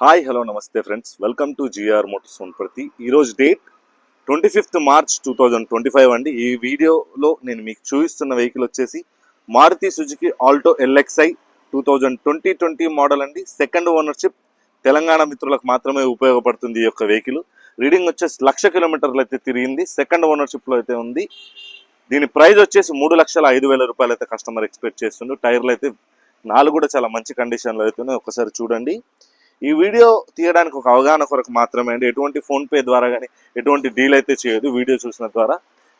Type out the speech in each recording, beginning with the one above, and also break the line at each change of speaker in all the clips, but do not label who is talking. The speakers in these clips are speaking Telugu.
హాయ్ హలో నమస్తే friends, welcome to G R motors Wanaparthy. ఈరోజు డేట్ 25th March 2025 అండి. ఈ వీడియోలో నేను మీకు చూపిస్తున్న వెహికల్ వచ్చేసి Maruti Suzuki Alto LXI 2020 model అండి. Second ownership. తెలంగాణ మిత్రులకు మాత్రమే ఉపయోగపడుతుంది ఈ యొక్క వెహికల్. రీడింగ్ వచ్చేసి 1,00,000 కిలోమీటర్లు అయితే తిరిగింది. సెకండ్ ఓనర్షిప్లో అయితే ఉంది. దీని ప్రైస్ వచ్చేసి 3,05,000 రూపాయలు అయితే కస్టమర్ ఎక్స్పెక్ట్ చేస్తుండ్రు. టైర్లు అయితే 4 కూడా చాలా మంచి కండిషన్లో అయితే ఒకసారి చూడండి. ఈ వీడియో తీయడానికి ఒక అవగాహన కొరకు మాత్రమే అండి. ఎటువంటి ఫోన్పే ద్వారా కానీ ఎటువంటి డీల్ అయితే చేయదు. వీడియో చూసిన ద్వారా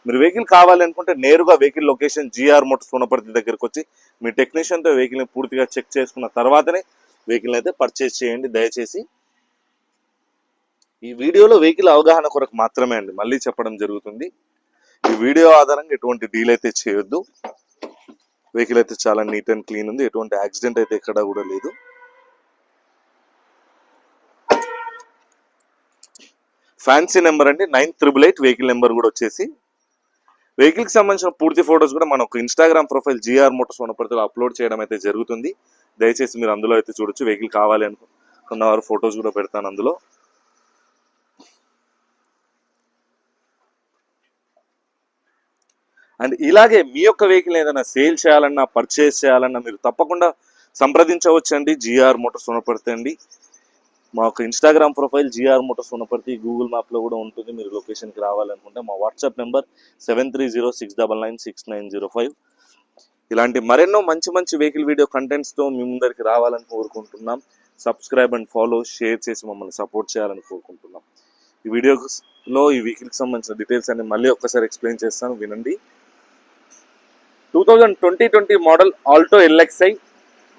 మీరు వెహికల్ కావాలి అనుకుంటే నేరుగా vehicle location G R motors Wanaparthy దగ్గరకు వచ్చి మీ టెక్నీషియన్తో వెహికల్ని పూర్తిగా చెక్ చేసుకున్న తర్వాతనే వెహికల్ అయితే పర్చేస్ చేయండి. దయచేసి ఈ వీడియోలో వెహికల్ అవగాహన కొరకు మాత్రమే అండి, మళ్ళీ చెప్పడం జరుగుతుంది. ఈ వీడియో ఆధారంగా ఎటువంటి డీల్ అయితే చేయొద్దు. వెహికల్ అయితే చాలా నీట్ అండ్ క్లీన్ ఉంది. ఎటువంటి యాక్సిడెంట్ అయితే ఎక్కడా కూడా లేదు. ఫ్యాన్సీ నెంబర్ అండి 9888. వెహికల్ నెంబర్ కూడా వచ్చేసి వెహికల్కి సంబంధించిన పూర్తి ఫొటోస్ కూడా మన ఒక ఇన్స్టాగ్రామ్ ప్రొఫైల్ జిఆర్ మోటార్స్ వనపర్తిలో అప్లోడ్ చేయడం అయితే జరుగుతుంది. దయచేసి మీరు అందులో అయితే చూడొచ్చు. వెహికల్ కావాలి అనుకున్న వారు ఫొటోస్ కూడా పెడతాను అందులో. అండ్ ఇలాగే మీ యొక్క వెహికల్ ఏదైనా సేల్ చేయాలన్నా పర్చేస్ చేయాలన్నా మీరు తప్పకుండా సంప్రదించవచ్చండి జిఆర్ మోటార్స్ వనపర్తి అండి. మా యొక్క Instagram profile GR motors Wanaparthy Google మ్యాప్లో కూడా ఉంటుంది. మీరు లొకేషన్కి రావాలనుకుంటే మా వాట్సాప్ నెంబర్ 7306996905. ఇలాంటి మరెన్నో మంచి మంచి వెహికల్ వీడియో కంటెంట్స్తో మీ ముందరికి రావాలని కోరుకుంటున్నాం. సబ్స్క్రైబ్ అండ్ ఫాలో, షేర్ చేసి మమ్మల్ని సపోర్ట్ చేయాలని కోరుకుంటున్నాం. ఈ వీడియోలో ఈ వెహికల్కి సంబంధించిన డీటెయిల్స్ అన్ని మళ్ళీ ఒక్కసారి ఎక్స్ప్లెయిన్ చేస్తాను, వినండి. 2020 మోడల్ ఆల్టో ఎల్ఎక్స్ఐ.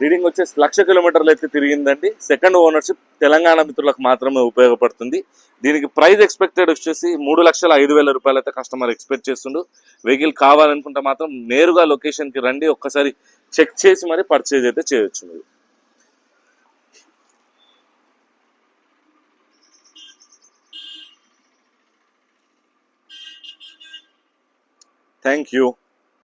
రీడింగ్ వచ్చేసి 1,00,000 కిలోమీటర్లు అయితే తిరిగిందండి. Second ownership. తెలంగాణ మిత్రులకు మాత్రమే ఉపయోగపడుతుంది. దీనికి ప్రైస్ ఎక్స్పెక్టెడ్ వచ్చేసి 3,05,000 రూపాయలు అయితే కస్టమర్ ఎక్స్పెక్ట్ చేస్తుండు. వెహికల్ కావాలనుకుంటే మాత్రం నేరుగా లొకేషన్కి రండి, ఒక్కసారి చెక్ చేసి మరి పర్చేజ్ అయితే చేయొచ్చు మీరు. Thank you.